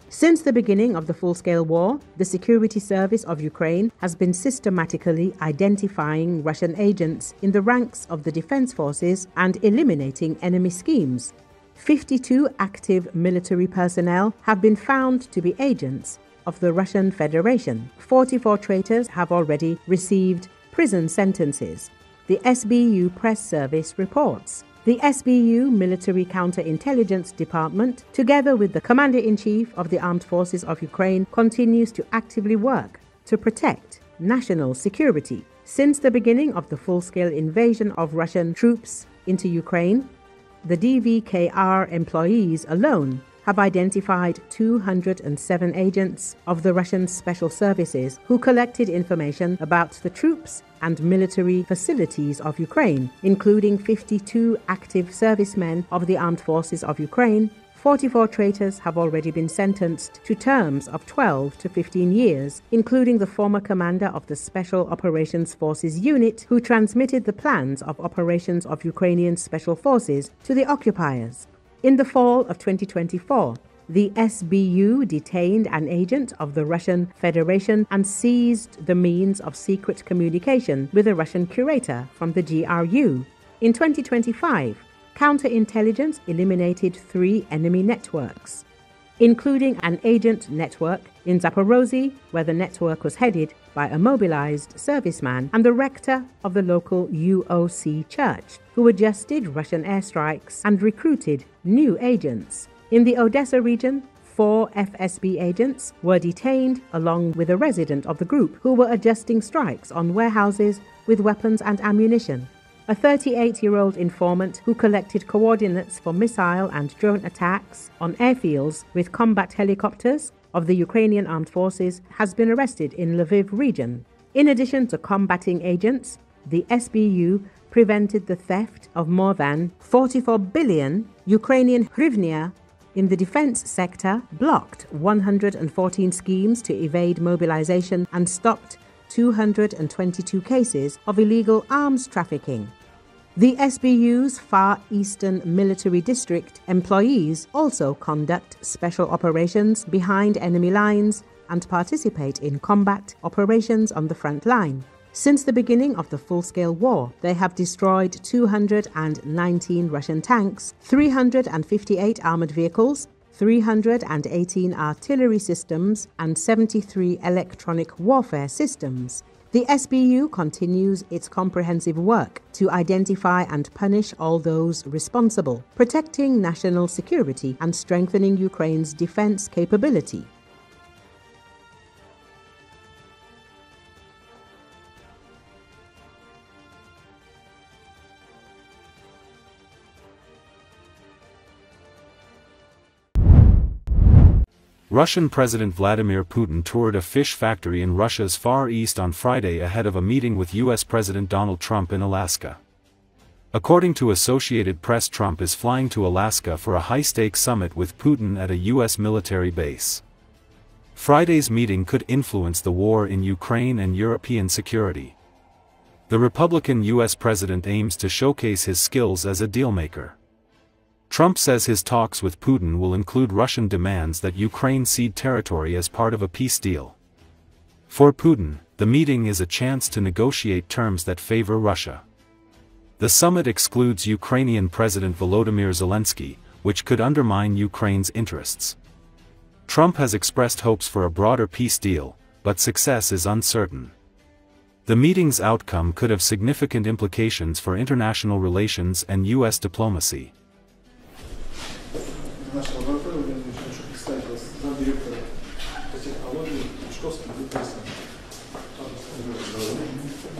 Since the beginning of the full-scale war, the Security Service of Ukraine has been systematically identifying Russian agents in the ranks of the defense forces and eliminating enemy schemes. 52 active military personnel have been found to be agents of the Russian Federation. 44 traitors have already received prison sentences, the SBU press service reports. The SBU Military Counterintelligence Department, together with the Commander-in-Chief of the Armed Forces of Ukraine, continues to actively work to protect national security. Since the beginning of the full-scale invasion of Russian troops into Ukraine, the DVKR employees alone have identified 207 agents of the Russian Special Services who collected information about the troops and military facilities of Ukraine, including 52 active servicemen of the Armed Forces of Ukraine. 44 traitors have already been sentenced to terms of 12 to 15 years, including the former commander of the Special Operations Forces unit who transmitted the plans of operations of Ukrainian Special Forces to the occupiers. In the fall of 2024, the SBU detained an agent of the Russian Federation and seized the means of secret communication with a Russian curator from the GRU. In 2025, Counterintelligence eliminated 3 enemy networks, including an agent network in Zaporozhye, where the network was headed by a mobilized serviceman and the rector of the local UOC church, who adjusted Russian airstrikes and recruited new agents. In the Odessa region, 4 FSB agents were detained along with a resident of the group who were adjusting strikes on warehouses with weapons and ammunition. A 38-year-old informant who collected coordinates for missile and drone attacks on airfields with combat helicopters of the Ukrainian Armed Forces has been arrested in Lviv region. In addition to combating agents, the SBU prevented the theft of more than 44 billion Ukrainian hryvnia in the defense sector, blocked 114 schemes to evade mobilization and stopped 222 cases of illegal arms trafficking. The SBU's Far Eastern Military District employees also conduct special operations behind enemy lines and participate in combat operations on the front line. Since the beginning of the full-scale war, they have destroyed 219 Russian tanks, 358 armored vehicles, 318 artillery systems, and 73 electronic warfare systems. The SBU continues its comprehensive work to identify and punish all those responsible, protecting national security and strengthening Ukraine's defense capability. Russian President Vladimir Putin toured a fish factory in Russia's Far East on Friday ahead of a meeting with U.S. President Donald Trump in Alaska. According to Associated Press, Trump is flying to Alaska for a high-stakes summit with Putin at a U.S. military base. Friday's meeting could influence the war in Ukraine and European security. The Republican U.S. president aims to showcase his skills as a dealmaker. Trump says his talks with Putin will include Russian demands that Ukraine cede territory as part of a peace deal. For Putin, the meeting is a chance to negotiate terms that favor Russia. The summit excludes Ukrainian President Volodymyr Zelenski, which could undermine Ukraine's interests. Trump has expressed hopes for a broader peace deal, but success is uncertain. The meeting's outcome could have significant implications for international relations and U.S. diplomacy. Наша лаборатория, я хочу представить вас замдиректора по технологии Мешковский Буcha.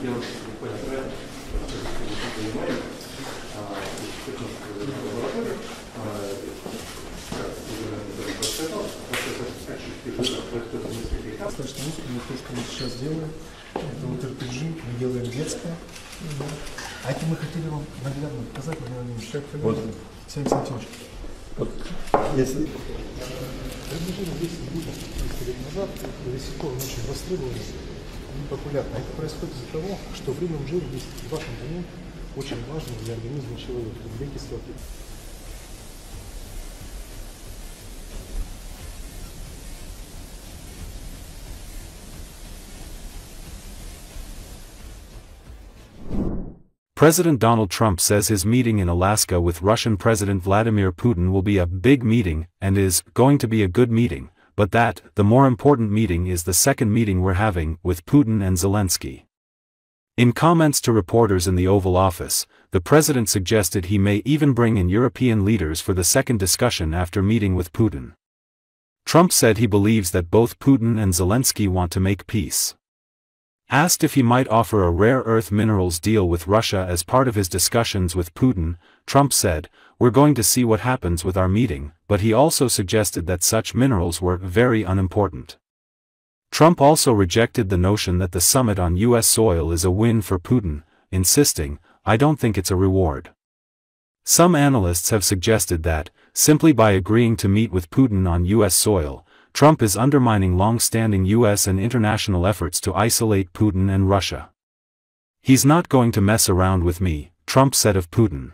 Я буквально правильно понимаю, достаточно узким, то, что мы сейчас делаем, это вот RPG, мы делаем детское. А это мы хотели вам наглядно показать, вот. Александр Александрович. Вот, если приближение 10 будет несколько лет назад, до сих пор очень востребовано, популярно. Это происходит из-за того, что в рыбном жире есть 2 компонента, очень важные для организма человека. Углекислоты. President Donald Trump says his meeting in Alaska with Russian President Vladimir Putin will be a big meeting and is going to be a good meeting, but that the more important meeting is the second meeting we're having with Putin and Zelensky. In comments to reporters in the Oval Office, the president suggested he may even bring in European leaders for the second discussion after meeting with Putin. Trump said he believes that both Putin and Zelensky want to make peace. Asked if he might offer a rare earth minerals deal with Russia as part of his discussions with Putin, Trump said, "We're going to see what happens with our meeting," but he also suggested that such minerals were very unimportant. Trump also rejected the notion that the summit on U.S. soil is a win for Putin, insisting, "I don't think it's a reward." Some analysts have suggested that, simply by agreeing to meet with Putin on U.S. soil, Trump is undermining long-standing U.S. and international efforts to isolate Putin and Russia. "He's not going to mess around with me," Trump said of Putin.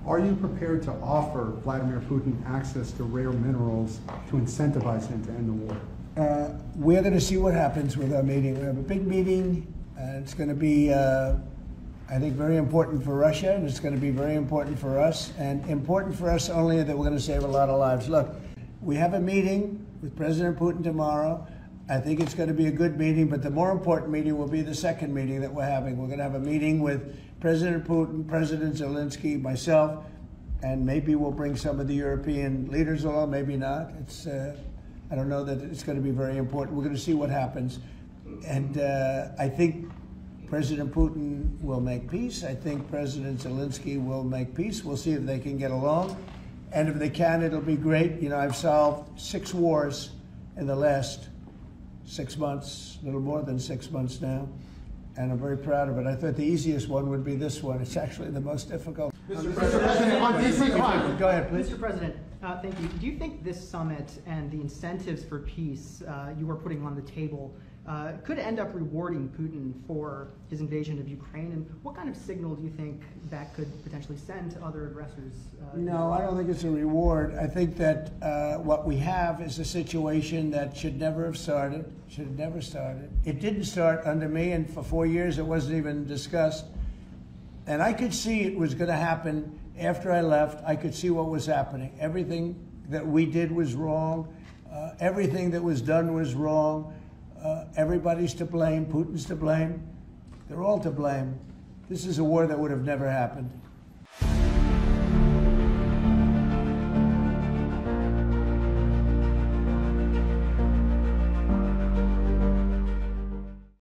Are you prepared to offer Vladimir Putin access to rare minerals to incentivize him to end the war? We're going to see what happens with our meeting. We have a big meeting. It's going to be, I think, very important for Russia, and it's going to be very important for us, and important for us only that we're going to save a lot of lives. Look, we have a meeting with President Putin tomorrow. I think it's going to be a good meeting, but the more important meeting will be the second meeting that we're having. We're going to have a meeting with President Putin, President Zelensky, myself, and maybe we'll bring some of the European leaders along, maybe not. I don't know that it's going to be very important. We're going to see what happens. And I think President Putin will make peace. I think President Zelensky will make peace. We'll see if they can get along. And if they can, it'll be great. You know, I've solved 6 wars in the last 6 months, a little more than 6 months now. And I'm very proud of it. I thought the easiest one would be this one. It's actually the most difficult. Mr. President, go ahead, please. Mr. President, thank you. Do you think this summit and the incentives for peace you are putting on the table could end up rewarding Putin for his invasion of Ukraine? And what kind of signal do you think that could potentially send to other aggressors? No, I don't think it's a reward. I think that what we have is a situation that should never have started. Should have never started. It didn't start under me, and for 4 years it wasn't even discussed. And I could see it was going to happen after I left. I could see what was happening. Everything that we did was wrong. Everything that was done was wrong. Everybody's to blame. Putin's to blame. They're all to blame. This is a war that would have never happened.